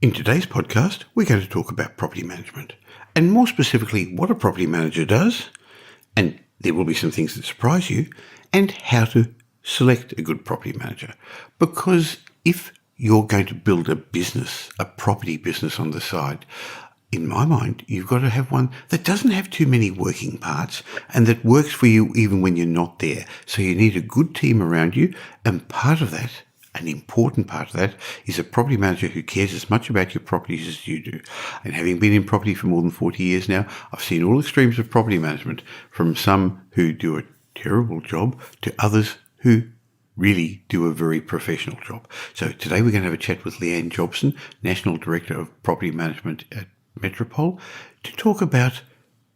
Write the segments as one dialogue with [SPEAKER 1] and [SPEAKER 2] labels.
[SPEAKER 1] In today's podcast, we're going to talk about property management, and more specifically what a property manager does, and there will be some things that surprise you, and how to select a good property manager. Because if you're going to build a business, a property business on the side, in my mind, you've got to have one that doesn't have too many working parts and that works for you even when you're not there. So you need a good team around you, and part of that, an important part of that, is a property manager who cares as much about your properties as you do. And having been in property for more than 40 years now, I've seen all extremes of property management, from some who do a terrible job to others who really do a very professional job. So today we're going to have a chat with Leanne Jobson, National Director of Property Management at Metropole, to talk about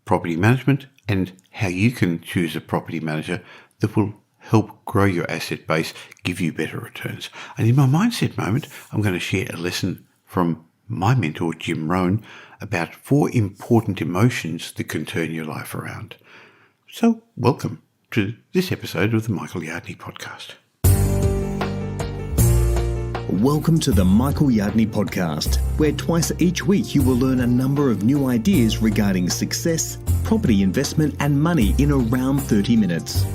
[SPEAKER 1] property management and how you can choose a property manager that will help grow your asset base, give you better returns. And in my mindset moment, I'm going to share a lesson from my mentor, Jim Rohn, about 4 important emotions that can turn your life around. So welcome to this episode of the Michael Yardney podcast.
[SPEAKER 2] Welcome to the Michael Yardney podcast, where twice each week you will learn a number of new ideas regarding success, property investment and money in around 30 minutes.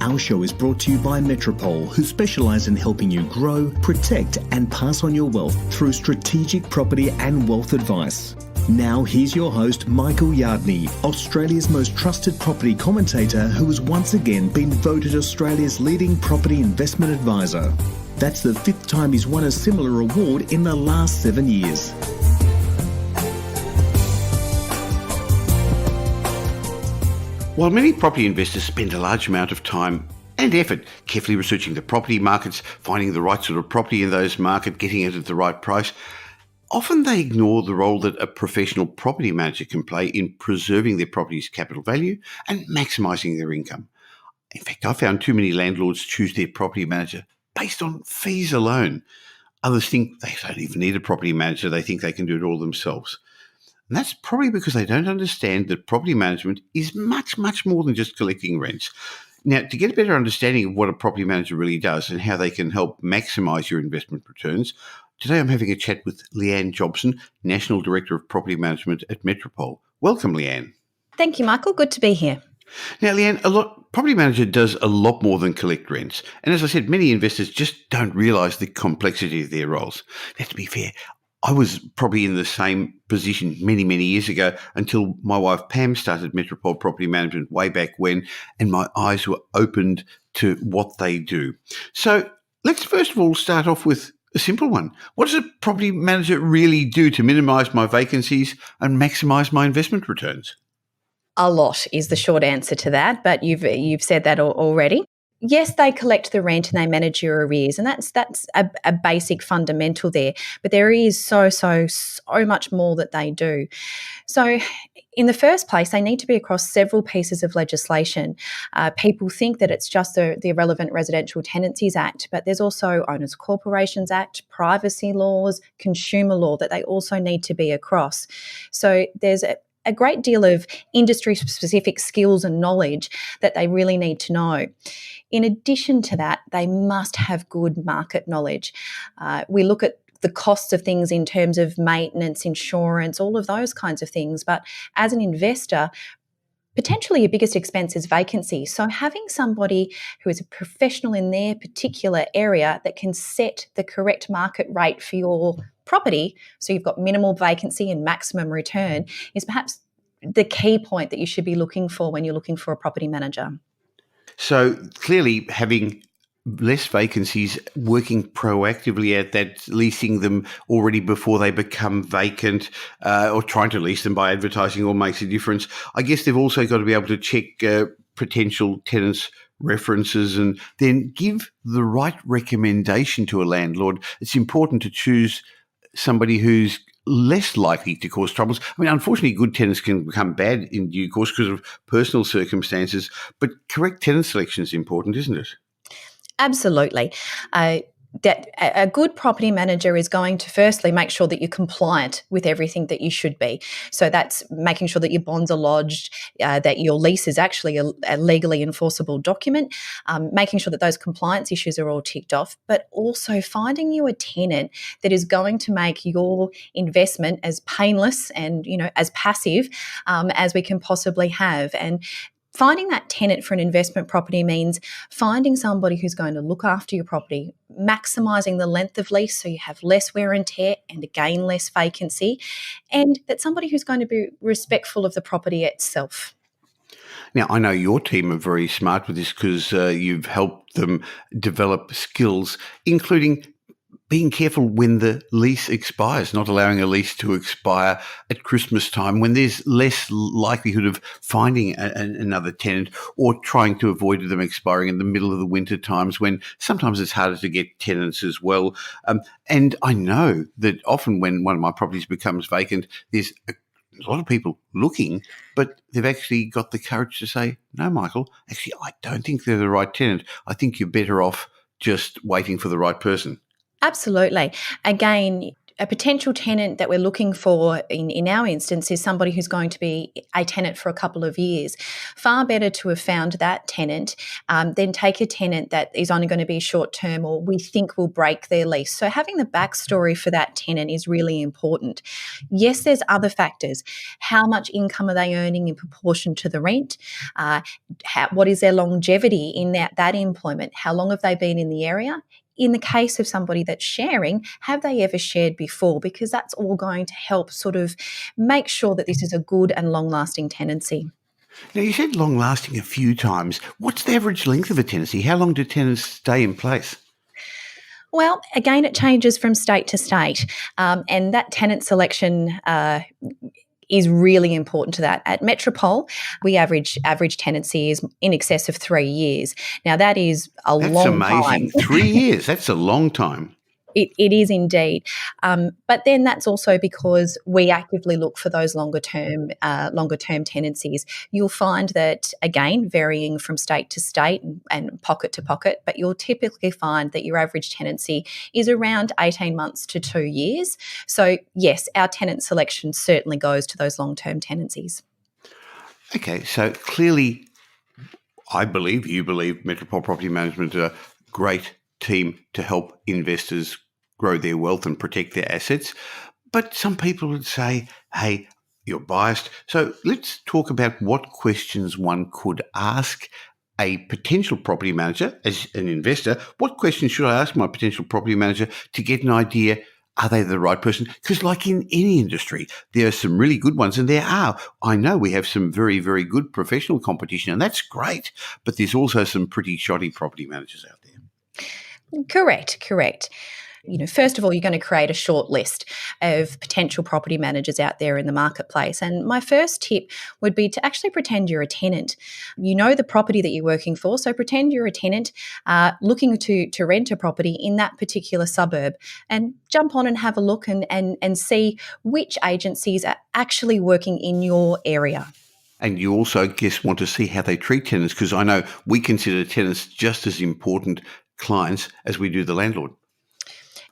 [SPEAKER 2] Our show is brought to you by Metropole, who specialise in helping you grow, protect and pass on your wealth through strategic property and wealth advice. Now here's your host, Michael Yardney, Australia's most trusted property commentator, who has once again been voted Australia's leading property investment advisor. That's the 5th time he's won a similar award in the last 7 years.
[SPEAKER 1] While many property investors spend a large amount of time and effort carefully researching the property markets, finding the right sort of property in those markets, getting it at the right price, often they ignore the role that a professional property manager can play in preserving their property's capital value and maximising their income. In fact, I found too many landlords choose their property manager based on fees alone. Others think they don't even need a property manager, they think they can do it all themselves. And that's probably because they don't understand that property management is much, much more than just collecting rents. Now, to get a better understanding of what a property manager really does and how they can help maximise your investment returns, today I'm having a chat with Leanne Jobson, National Director of Property Management at Metropole. Welcome, Leanne.
[SPEAKER 3] Thank you, Michael. Good to be here.
[SPEAKER 1] Now, Leanne, property manager does a lot more than collect rents. And as I said, many investors just don't realise the complexity of their roles. Now, to be fair, I was probably in the same position many, many years ago until my wife Pam started Metropole Property Management way back when, and my eyes were opened to what they do. So let's first of all start off with a simple one. What does a property manager really do to minimise my vacancies and maximise my investment returns?
[SPEAKER 3] A lot is the short answer to that, but you've said that already. Yes, they collect the rent and they manage your arrears, and that's a basic fundamental there. But there is so much more that they do. So in the first place, they need to be across several pieces of legislation. People think that it's just the Irrelevant Residential Tenancies Act, but there's also Owners Corporations Act, privacy laws, consumer law that they also need to be across. So there's a great deal of industry-specific skills and knowledge that they really need to know. In addition to that, they must have good market knowledge. We look at the costs of things in terms of maintenance, insurance, all of those kinds of things. But as an investor, potentially your biggest expense is vacancy. So having somebody who is a professional in their particular area that can set the correct market rate for your property, so you've got minimal vacancy and maximum return, is perhaps the key point that you should be looking for when you're looking for a property manager.
[SPEAKER 1] So clearly having less vacancies, working proactively at that, leasing them already before they become vacant, or trying to lease them by advertising all makes a difference. I guess they've also got to be able to check potential tenants' references and then give the right recommendation to a landlord. It's important to choose somebody who's less likely to cause troubles. I mean, unfortunately, good tenants can become bad in due course because of personal circumstances, but correct tenant selection is important, isn't it?
[SPEAKER 3] Absolutely. that a good property manager is going to firstly make sure that you're compliant with everything that you should be. So that's making sure that your bonds are lodged, that your lease is actually a legally enforceable document, making sure that those compliance issues are all ticked off, but also finding you a tenant that is going to make your investment as painless and, as passive as we can possibly have. And finding that tenant for an investment property means finding somebody who's going to look after your property, maximising the length of lease so you have less wear and tear and again less vacancy, and that's somebody who's going to be respectful of the property itself.
[SPEAKER 1] Now, I know your team are very smart with this because you've helped them develop skills, including being careful when the lease expires, not allowing a lease to expire at Christmas time when there's less likelihood of finding another tenant, or trying to avoid them expiring in the middle of the winter times when sometimes it's harder to get tenants as well. And I know that often when one of my properties becomes vacant, there's a lot of people looking, but they've actually got the courage to say, no, Michael, actually, I don't think they're the right tenant. I think you're better off just waiting for the right person.
[SPEAKER 3] Absolutely. Again, a potential tenant that we're looking for in our instance is somebody who's going to be a tenant for a couple of years. Far better to have found that tenant than take a tenant that is only going to be short term or we think will break their lease. So having the backstory for that tenant is really important. Yes, there's other factors. How much income are they earning in proportion to the rent? What is their longevity in that employment? How long have they been in the area? In the case of somebody that's sharing, have they ever shared before? Because that's all going to help sort of make sure that this is a good and long-lasting tenancy.
[SPEAKER 1] Now, you said long-lasting a few times. What's the average length of a tenancy? How long do tenants stay in place?
[SPEAKER 3] Well, again, it changes from state to state, and that tenant selection is really important to that. At Metropole, we average tenancy is in excess of 3 years. Now, that is a long time.
[SPEAKER 1] That's amazing. 3 years, that's a long time.
[SPEAKER 3] It is indeed. But then that's also because we actively look for those longer term tenancies. You'll find that, again, varying from state to state and pocket to pocket, but you'll typically find that your average tenancy is around 18 months to 2 years. So, yes, our tenant selection certainly goes to those long-term tenancies.
[SPEAKER 1] Okay, so clearly, you believe Metropole Property Management are a great team to help investors grow their wealth and protect their assets. But some people would say, hey, you're biased. So let's talk about what questions one could ask a potential property manager as an investor. What questions should I ask my potential property manager to get an idea, are they the right person? Because like in any industry, there are some really good ones, and I know we have some very, very good professional competition, and that's great, but there's also some pretty shoddy property managers out there.
[SPEAKER 3] Correct. First of all, you're going to create a short list of potential property managers out there in the marketplace. And my first tip would be to actually pretend you're a tenant. You know the property that you're working for, so pretend you're a tenant looking to rent a property in that particular suburb, and jump on and have a look and see which agencies are actually working in your area.
[SPEAKER 1] And you also, want to see how they treat tenants, because I know we consider tenants just as important clients as we do the landlord.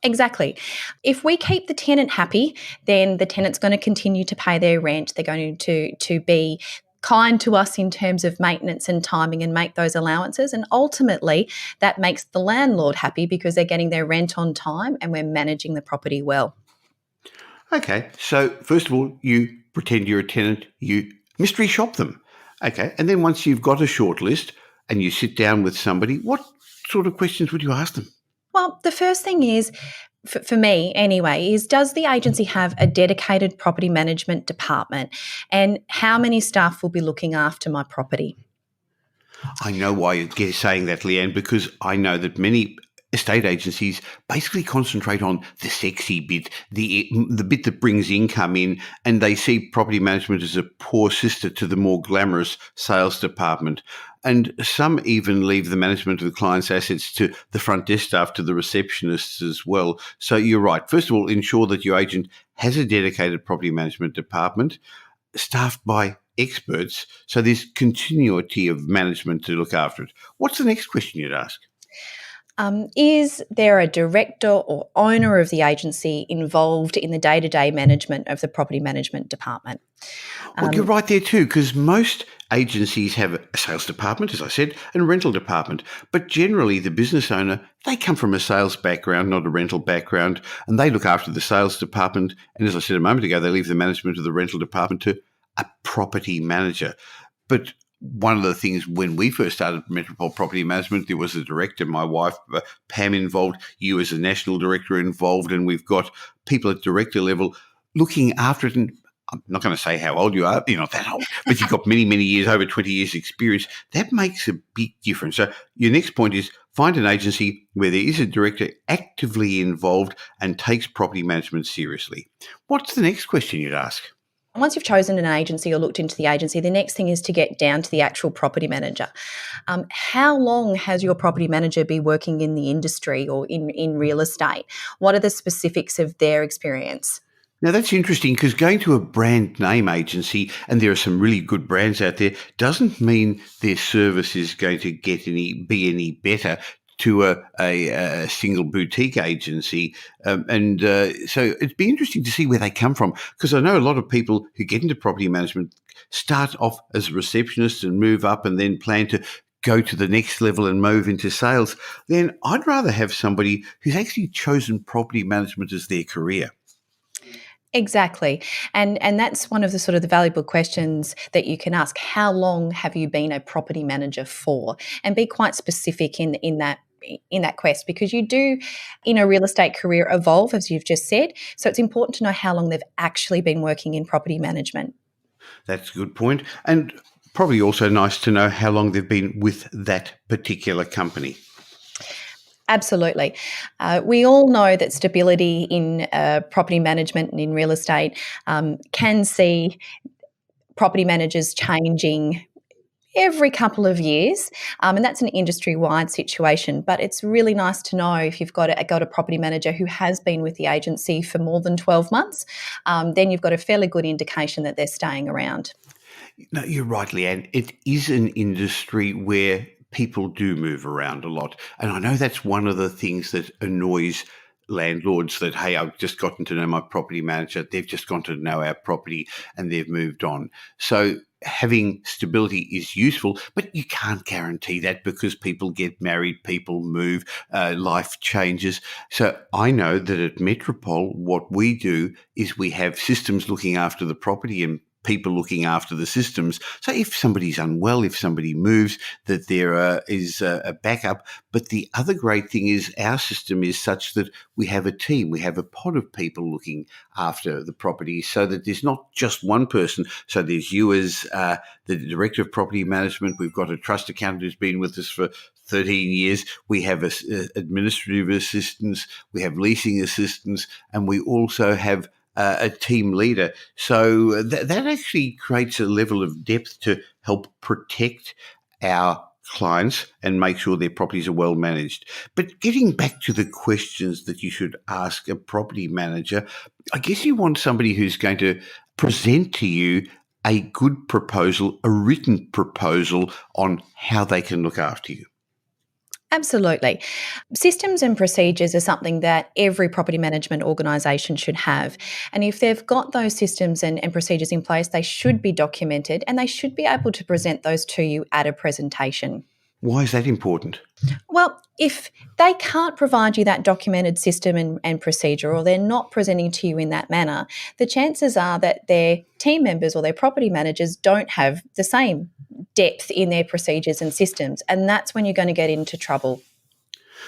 [SPEAKER 3] Exactly. If we keep the tenant happy, then the tenant's going to continue to pay their rent. They're going to be kind to us in terms of maintenance and timing and make those allowances. And ultimately, that makes the landlord happy because they're getting their rent on time and we're managing the property well.
[SPEAKER 1] Okay, so first of all, you pretend you're a tenant, you mystery shop them. Okay, and then once you've got a short list and you sit down with somebody, what sort of questions would you ask them?
[SPEAKER 3] Well, the first thing is, for me anyway, is does the agency have a dedicated property management department, and how many staff will be looking after my property?
[SPEAKER 1] I know why you're saying that, Leanne, because I know that many estate agencies basically concentrate on the sexy bit, the bit that brings income in, and they see property management as a poor sister to the more glamorous sales department. And some even leave the management of the client's assets to the front desk staff, to the receptionists as well. So you're right. First of all, ensure that your agent has a dedicated property management department staffed by experts, so there's continuity of management to look after it. What's the next question you'd ask?
[SPEAKER 3] Is there a director or owner of the agency involved in the day-to-day management of the property management department?
[SPEAKER 1] Well, you're right there too, because most agencies have a sales department, as I said, and a rental department. But generally, the business owner, they come from a sales background, not a rental background, and they look after the sales department. And as I said a moment ago, they leave the management of the rental department to a property manager. But one of the things when we first started Metropole Property Management, there was a director, my wife, Pam, involved, you as a national director involved, and we've got people at director level looking after it. And I'm not going to say how old you are, you're not that old, but you've got many, many years, over 20 years experience. That makes a big difference. So your next point is find an agency where there is a director actively involved and takes property management seriously. What's the next question you'd ask?
[SPEAKER 3] Once you've chosen an agency or looked into the agency, the next thing is to get down to the actual property manager. How long has your property manager been working in the industry or in real estate? What are the specifics of their experience?
[SPEAKER 1] Now, that's interesting because going to a brand name agency, and there are some really good brands out there, doesn't mean their service is going to be any better to a single boutique agency. So it'd be interesting to see where they come from, because I know a lot of people who get into property management start off as receptionists and move up and then plan to go to the next level and move into sales. Then I'd rather have somebody who's actually chosen property management as their career.
[SPEAKER 3] Exactly. And that's one of the sort of the valuable questions that you can ask. How long have you been a property manager for? And be quite specific in that quest, because you do in a real estate career evolve, as you've just said. So it's important to know how long they've actually been working in property management.
[SPEAKER 1] That's a good point. And probably also nice to know how long they've been with that particular company.
[SPEAKER 3] Absolutely. We all know that stability in property management and in real estate can see property managers changing every couple of years, and that's an industry-wide situation. But it's really nice to know if you've got a property manager who has been with the agency for more than 12 months, then you've got a fairly good indication that they're staying around.
[SPEAKER 1] No, you're right, Leanne. It is an industry where people do move around a lot. And I know that's one of the things that annoys landlords, that, hey, I've just gotten to know my property manager, they've just gotten to know our property and they've moved on. So having stability is useful, but you can't guarantee that, because people get married, people move, life changes. So I know that at Metropole, what we do is we have systems looking after the property and people looking after the systems. So if somebody's unwell, if somebody moves, that there is a backup. But the other great thing is our system is such that we have a team, we have a pod of people looking after the property, so that there's not just one person. So there's you as the Director of Property Management. We've got a trust accountant who's been with us for 13 years. We have administrative assistants, we have leasing assistants, and we also have a team leader. So that actually creates a level of depth to help protect our clients and make sure their properties are well managed. But getting back to the questions that you should ask a property manager, I guess you want somebody who's going to present to you a good proposal, a written proposal on how they can look after you.
[SPEAKER 3] Absolutely. Systems and procedures are something that every property management organisation should have. And if they've got those systems and procedures in place, they should be documented and they should be able to present those to you at a presentation.
[SPEAKER 1] Why is that important?
[SPEAKER 3] Well, if they can't provide you that documented system and procedure, or they're not presenting to you in that manner, the chances are that their team members or their property managers don't have the same depth in their procedures and systems, and that's when you're going to get into trouble.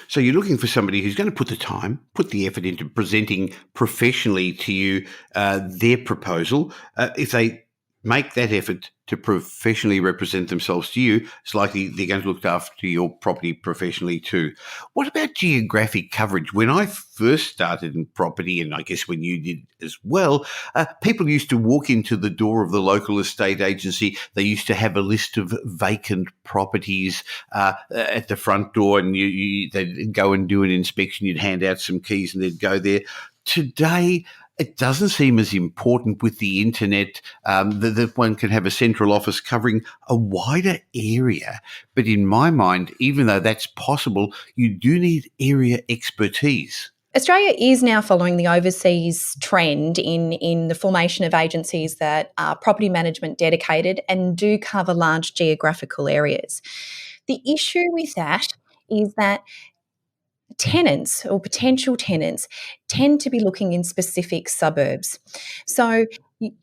[SPEAKER 1] So you're looking for somebody who's going to put the time, put the effort into presenting professionally to you their proposal. If they make that effort to professionally represent themselves to you, it's likely they're going to look after your property professionally too. What about geographic coverage? When I first started in property, and I guess when you did as well, people used to walk into the door of the local estate agency. They used to have a list of vacant properties at the front door, and they'd go and do an inspection. You'd hand out some keys and they'd go there. Today, It doesn't seem as important with the internet that one can have a central office covering a wider area. But in my mind, even though that's possible, you do need area expertise.
[SPEAKER 3] Australia is now following the overseas trend in the formation of agencies that are property management dedicated and do cover large geographical areas. The issue with that is that tenants or potential tenants tend to be looking in specific suburbs. So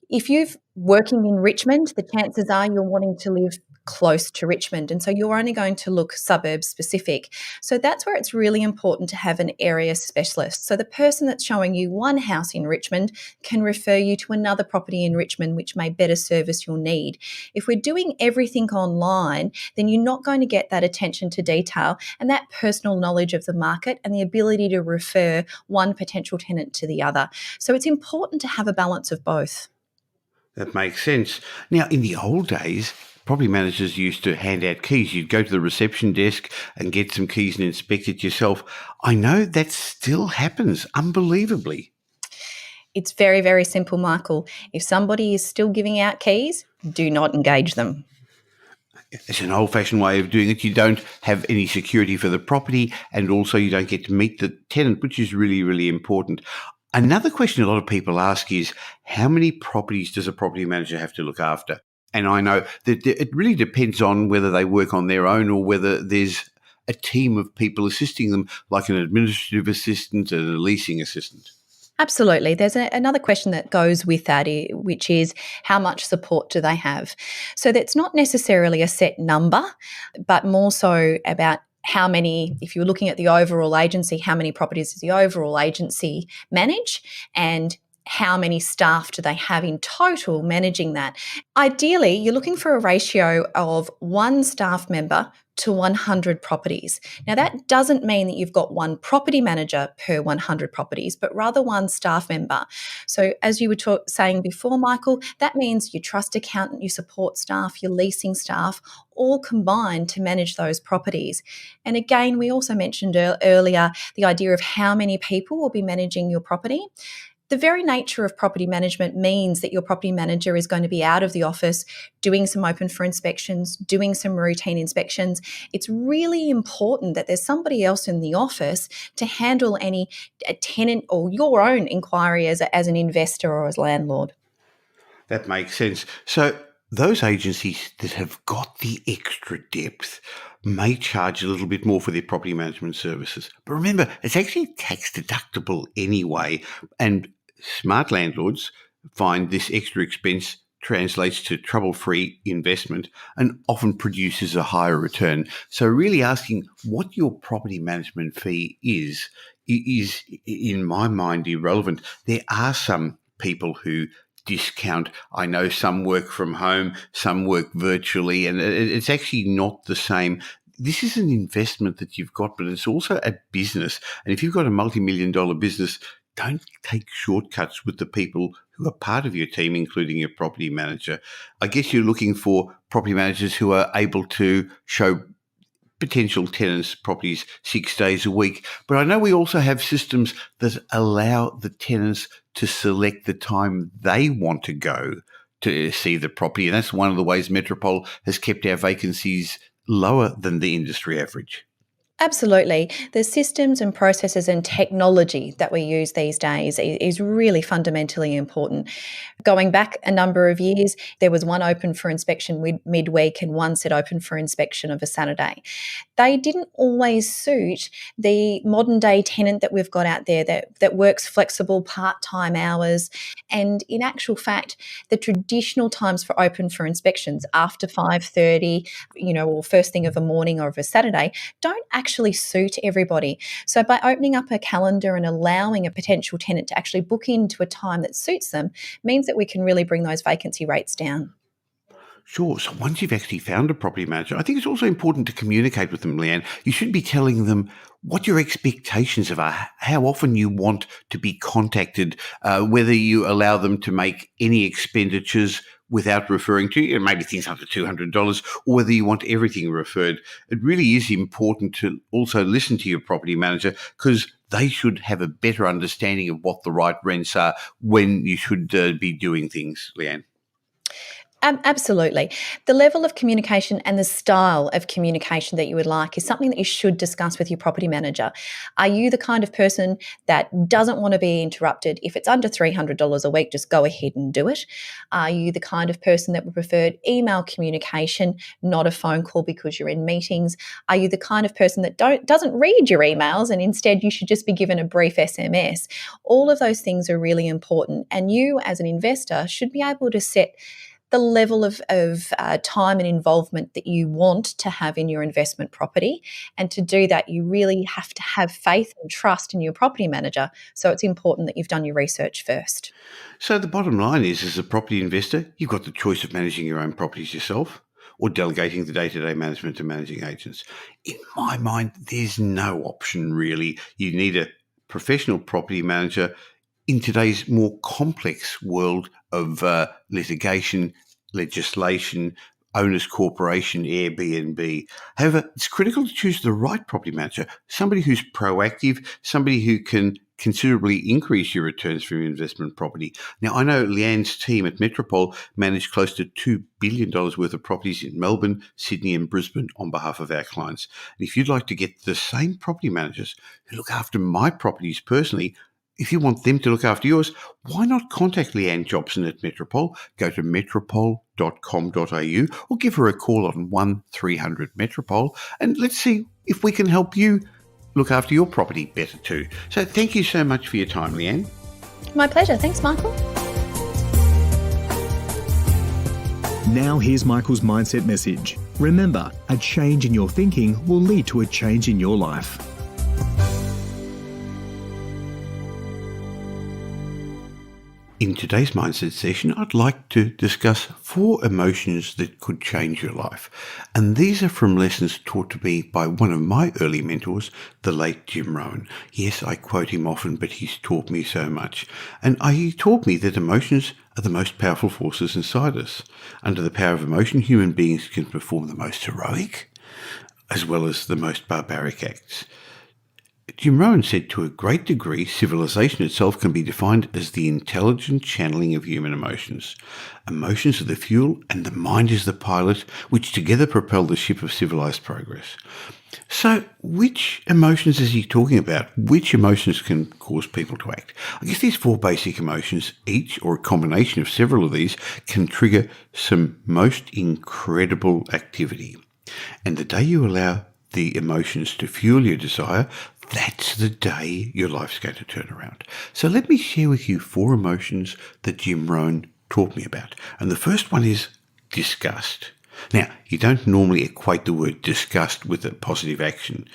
[SPEAKER 3] if you're working in Richmond, the chances are you're wanting to live close to Richmond. And so you're only going to look suburb specific. So that's where it's really important to have an area specialist. So the person that's showing you one house in Richmond can refer you to another property in Richmond, which may better service your need. If we're doing everything online, then you're not going to get that attention to detail and that personal knowledge of the market and the ability to refer one potential tenant to the other. So it's important to have a balance of both.
[SPEAKER 1] That makes sense. Now, in the old days, property managers used to hand out keys. You'd go to the reception desk and get some keys and inspect it yourself. I know that still happens, unbelievably.
[SPEAKER 3] It's very, very simple, Michael. If somebody is still giving out keys, do not engage them.
[SPEAKER 1] It's an old-fashioned way of doing it. You don't have any security for the property, and also you don't get to meet the tenant, which is really, really important. Another question a lot of people ask is, how many properties does a property manager have to look after? And I know that it really depends on whether they work on their own or whether there's a team of people assisting them, like an administrative assistant and a leasing assistant.
[SPEAKER 3] Absolutely. There's another question that goes with that, which is how much support do they have? So that's not necessarily a set number, but more so about how many, if you're looking at the overall agency, how many properties does the overall agency manage, and how many staff do they have in total managing that? Ideally, you're looking for a ratio of one staff member to 100 properties. Now, that doesn't mean that you've got one property manager per 100 properties, but rather one staff member. So as you were saying before, Michael, that means your trust accountant, your support staff, your leasing staff, all combined to manage those properties. And again, we also mentioned earlier the idea of how many people will be managing your property. The very nature of property management means that your property manager is going to be out of the office doing some open for inspections, doing some routine inspections. It's really important that there's somebody else in the office to handle any tenant or your own inquiry as an investor or as landlord.
[SPEAKER 1] That makes sense. So those agencies that have got the extra depth may charge a little bit more for their property management services. But remember, it's actually tax deductible anyway, and smart landlords find this extra expense translates to trouble-free investment and often produces a higher return. So really asking what your property management fee is, in my mind, irrelevant. There are some people who discount. I know some work from home, some work virtually, and it's actually not the same. This is an investment that you've got, but it's also a business. And if you've got a multi-million-dollar business, don't take shortcuts with the people who are part of your team, including your property manager. I guess you're looking for property managers who are able to show potential tenants' properties 6 days a week. But I know we also have systems that allow the tenants to select the time they want to go to see the property. And that's one of the ways Metropole has kept our vacancies lower than the industry average.
[SPEAKER 3] Absolutely. The systems and processes and technology that we use these days is really fundamentally important. Going back a number of years, there was one open for inspection midweek and one set open for inspection of a Saturday. They didn't always suit the modern day tenant that we've got out there that works flexible part-time hours. And in actual fact, the traditional times for open for inspections after 5:30, or first thing of a morning or of a Saturday, don't actually suit everybody. So by opening up a calendar and allowing a potential tenant to actually book into a time that suits them means that we can really bring those vacancy rates down.
[SPEAKER 1] Sure. So once you've actually found a property manager, I think it's also important to communicate with them, Leanne. You should be telling them what your expectations are, how often you want to be contacted, whether you allow them to make any expenditures without referring to you, and maybe things under $200, or whether you want everything referred. It really is important to also listen to your property manager, because they should have a better understanding of what the right rents are when you should be doing things, Leanne.
[SPEAKER 3] Absolutely. The level of communication and the style of communication that you would like is something that you should discuss with your property manager. Are you the kind of person that doesn't want to be interrupted? If it's under $300 a week, just go ahead and do it. Are you the kind of person that would prefer email communication, not a phone call because you're in meetings? Are you the kind of person that doesn't read your emails and instead you should just be given a brief SMS? All of those things are really important, and you as an investor should be able to set the level of time and involvement that you want to have in your investment property. And to do that, you really have to have faith and trust in your property manager. So it's important that you've done your research first.
[SPEAKER 1] So the bottom line is, as a property investor, you've got the choice of managing your own properties yourself or delegating the day-to-day management to managing agents. In my mind, there's no option really. You need a professional property manager in today's more complex world of litigation, legislation, owners corporation, Airbnb. However, it's critical to choose the right property manager, somebody who's proactive, somebody who can considerably increase your returns from your investment property. Now, I know Leanne's team at Metropole manage close to $2 billion worth of properties in Melbourne, Sydney and Brisbane on behalf of our clients. And if you'd like to get the same property managers who look after my properties personally, if you want them to look after yours, why not contact Leanne Jobson at Metropole? Go to metropole.com.au or give her a call on 1300 Metropole, and let's see if we can help you look after your property better too. So thank you so much for your time, Leanne.
[SPEAKER 3] My pleasure. Thanks, Michael.
[SPEAKER 2] Now here's Michael's mindset message. Remember, a change in your thinking will lead to a change in your life.
[SPEAKER 1] In today's mindset session, I'd like to discuss 4 emotions that could change your life. And these are from lessons taught to me by one of my early mentors, the late Jim Rohn. Yes, I quote him often, but he's taught me so much. And he taught me that emotions are the most powerful forces inside us. Under the power of emotion, human beings can perform the most heroic as well as the most barbaric acts. Jim Rohn said, to a great degree, civilization itself can be defined as the intelligent channeling of human emotions. Emotions are the fuel and the mind is the pilot, which together propel the ship of civilized progress. So which emotions is he talking about? Which emotions can cause people to act? I guess these 4 basic emotions, each or a combination of several of these, can trigger some most incredible activity. And the day you allow the emotions to fuel your desire, that's the day your life's going to turn around. So let me share with you 4 emotions that Jim Rohn taught me about. And the first one is disgust. Now, you don't normally equate the word disgust with a positive action,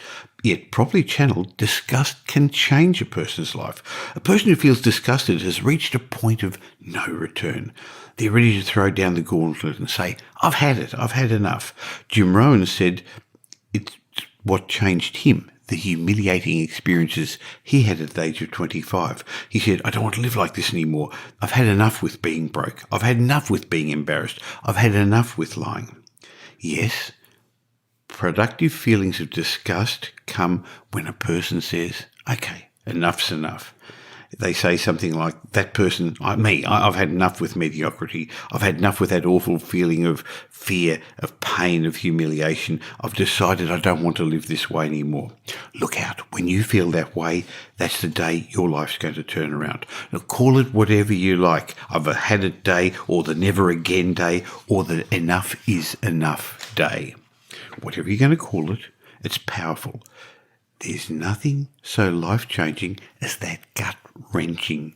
[SPEAKER 1] yet properly channeled, disgust can change a person's life. A person who feels disgusted has reached a point of no return. They're ready to throw down the gauntlet and say, I've had it, I've had enough. Jim Rohn said it's what changed him, the humiliating experiences he had at the age of 25. He said, I don't want to live like this anymore. I've had enough with being broke. I've had enough with being embarrassed. I've had enough with lying. Yes, productive feelings of disgust come when a person says, okay, enough's enough. They say something like, that person, I've had enough with mediocrity. I've had enough with that awful feeling of fear, of pain, of humiliation. I've decided I don't want to live this way anymore. Look out. When you feel that way, that's the day your life's going to turn around. Now, call it whatever you like. I've had it day, or the never again day, or the enough is enough day. Whatever you're going to call it, it's powerful. There's nothing so life-changing as that gut-wrenching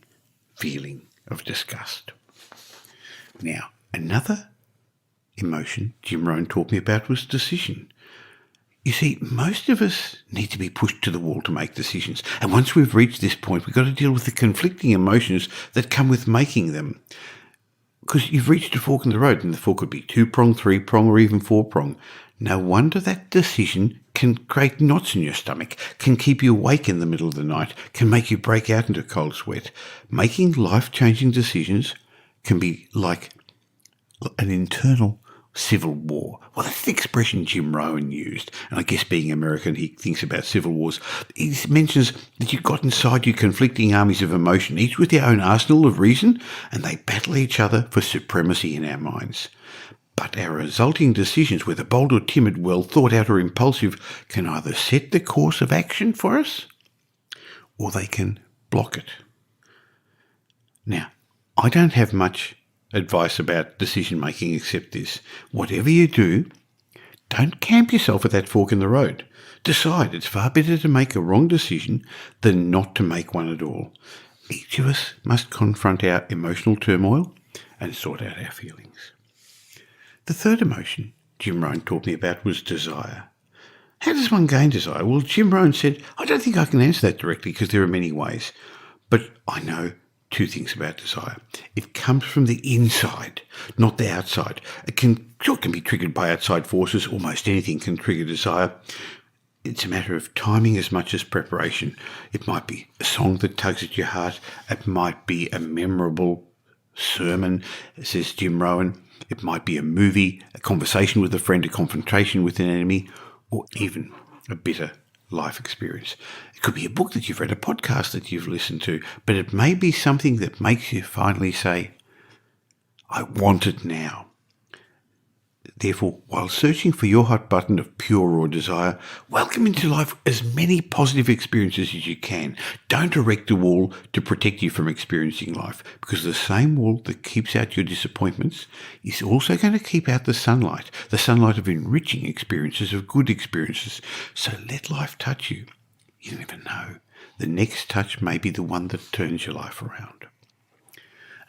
[SPEAKER 1] feeling of disgust. Now, another emotion Jim Rohn taught me about was decision. You see, most of us need to be pushed to the wall to make decisions. And once we've reached this point, we've got to deal with the conflicting emotions that come with making them. because you've reached a fork in the road, and the fork could be 2-prong, 3-prong, or even 4-prong. No wonder that decision can create knots in your stomach, can keep you awake in the middle of the night, can make you break out into a cold sweat. Making life-changing decisions can be like an internal civil war. Well, that's the expression Jim Rohn used. And I guess being American, he thinks about civil wars. He mentions that you've got inside you conflicting armies of emotion, each with their own arsenal of reason, and they battle each other for supremacy in our minds. But our resulting decisions, whether bold or timid, well thought out or impulsive, can either set the course of action for us, or they can block it. Now, I don't have much advice about decision making except this. Whatever you do, don't camp yourself at that fork in the road. Decide. It's far better to make a wrong decision than not to make one at all. Each of us must confront our emotional turmoil and sort out our feelings. The third emotion Jim Rohn taught me about was desire. How does one gain desire? Well, Jim Rohn said, I don't think I can answer that directly because there are many ways. But I know two things about desire. It comes from the inside, not the outside. It can be triggered by outside forces. Almost anything can trigger desire. It's a matter of timing as much as preparation. It might be a song that tugs at your heart. It might be a memorable sermon, says Jim Rohn. It might be a movie, a conversation with a friend, a confrontation with an enemy, or even a bitter life experience. It could be a book that you've read, a podcast that you've listened to, but it may be something that makes you finally say, I want it now. Therefore, while searching for your hot button of pure raw desire, welcome into life as many positive experiences as you can. Don't erect a wall to protect you from experiencing life, because the same wall that keeps out your disappointments is also going to keep out the sunlight of enriching experiences, of good experiences. So let life touch you. You never know. The next touch may be the one that turns your life around.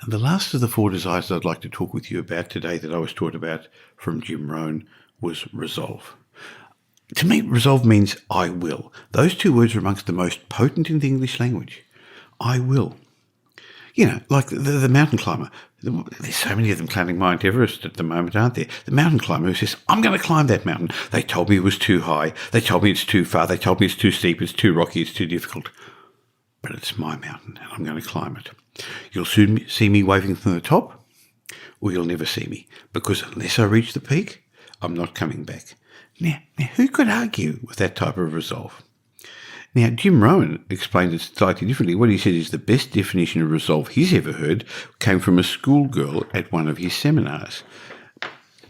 [SPEAKER 1] And the last of the four desires I'd like to talk with you about today that I was taught about from Jim Rohn was resolve. To me, resolve means I will. Those two words are amongst the most potent in the English language. I will. You know, like the mountain climber. There's so many of them climbing Mount Everest at the moment, aren't there? The mountain climber who says, I'm going to climb that mountain. They told me it was too high. They told me it's too far. They told me it's too steep. It's too rocky. It's too difficult. But it's my mountain and I'm going to climb it. You'll soon see me waving from the top, or you'll never see me, because unless I reach the peak, I'm not coming back. Now, who could argue with that type of resolve? Now, Jim Rohn explained it slightly differently. What he said is the best definition of resolve he's ever heard came from a schoolgirl at one of his seminars.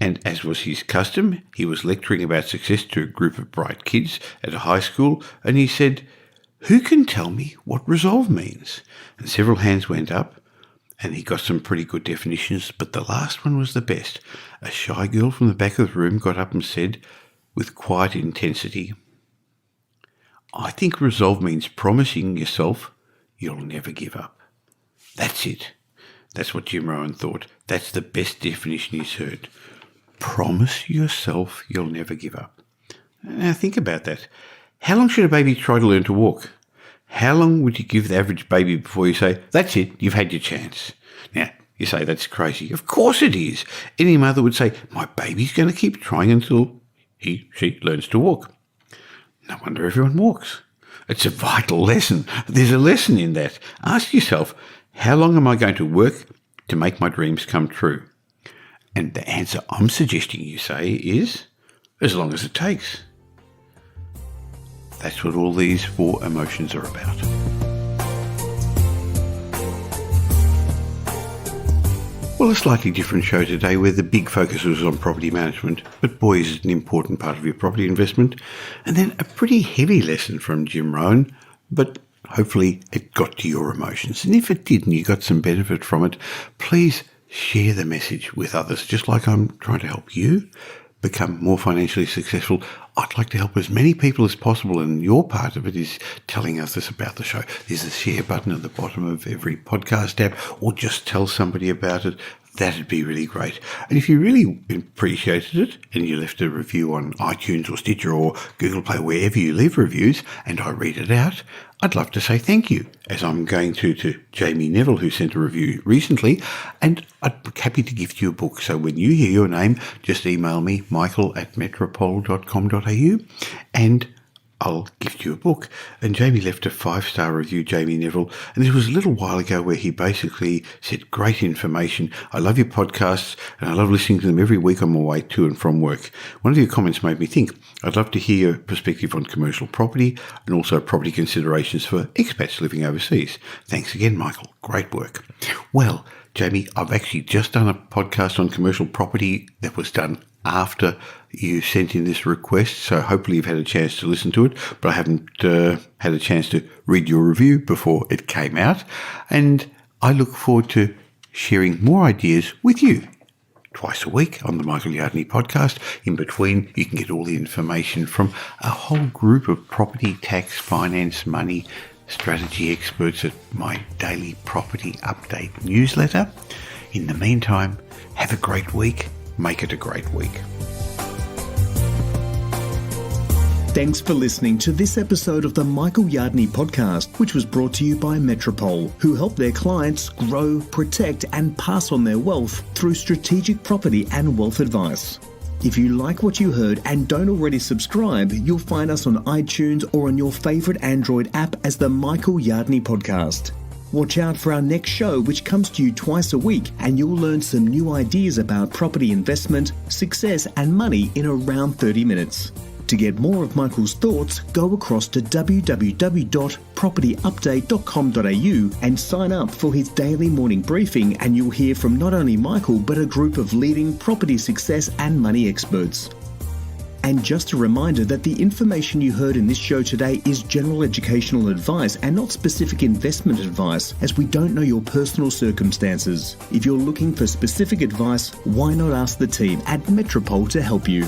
[SPEAKER 1] And as was his custom, he was lecturing about success to a group of bright kids at a high school, and he said, who can tell me what resolve means? And several hands went up, and he got some pretty good definitions, but the last one was the best. A shy girl from the back of the room got up and said, with quiet intensity, I think resolve means promising yourself you'll never give up. That's it. That's what Jim Rohn thought. That's the best definition he's heard. Promise yourself you'll never give up. Now think about that. How long should a baby try to learn to walk? How long would you give the average baby before you say, that's it, you've had your chance? Now, you say that's crazy. Of course it is. Any mother would say, my baby's going to keep trying until she learns to walk. No wonder everyone walks. It's a vital lesson. There's a lesson in that. Ask yourself, how long am I going to work to make my dreams come true? And the answer I'm suggesting you say is, as long as it takes. That's what all these four emotions are about. Well, a slightly different show today where the big focus was on property management, but boy, is it an important part of your property investment. And then a pretty heavy lesson from Jim Rohn, but hopefully it got to your emotions. And if it did and you got some benefit from it, please share the message with others, just like I'm trying to help you become more financially successful. I'd like to help as many people as possible, and your part of it is telling others about the show. There's a share button at the bottom of every podcast app, or just tell somebody about it. That'd be really great. And if you really appreciated it and you left a review on iTunes or Stitcher or Google Play, wherever you leave reviews, and I read it out, I'd love to say thank you, as I'm going to Jamie Neville, who sent a review recently, and I'd be happy to gift you a book. So when you hear your name, just email me, michael@metropole.com.au, and I'll gift you a book. And Jamie left a 5-star review, Jamie Neville, and this was a little while ago, where he basically said, great information. I love your podcasts and I love listening to them every week on my way to and from work. One of your comments made me think, I'd love to hear your perspective on commercial property and also property considerations for expats living overseas. Thanks again, Michael. Great work. Well, Jamie, I've actually just done a podcast on commercial property that was done after you sent in this request, so hopefully you've had a chance to listen to it, but I haven't had a chance to read your review before it came out, and I look forward to sharing more ideas with you twice a week on the Michael Yardney podcast. In between, you can get all the information from a whole group of property, tax, finance, money, strategy experts at my daily property update newsletter. In the meantime, have a great week. Make it a great week.
[SPEAKER 2] Thanks for listening to this episode of the Michael Yardney podcast, which was brought to you by Metropole, who help their clients grow, protect, and pass on their wealth through strategic property and wealth advice. If you like what you heard and don't already subscribe, you'll find us on iTunes or on your favourite Android app as the Michael Yardney podcast. Watch out for our next show, which comes to you twice a week, and you'll learn some new ideas about property investment, success, and money in around 30 minutes. To get more of Michael's thoughts, go across to www.propertyupdate.com.au and sign up for his daily morning briefing, and you'll hear from not only Michael, but a group of leading property success and money experts. And just a reminder that the information you heard in this show today is general educational advice and not specific investment advice, as we don't know your personal circumstances. If you're looking for specific advice, why not ask the team at Metropole to help you?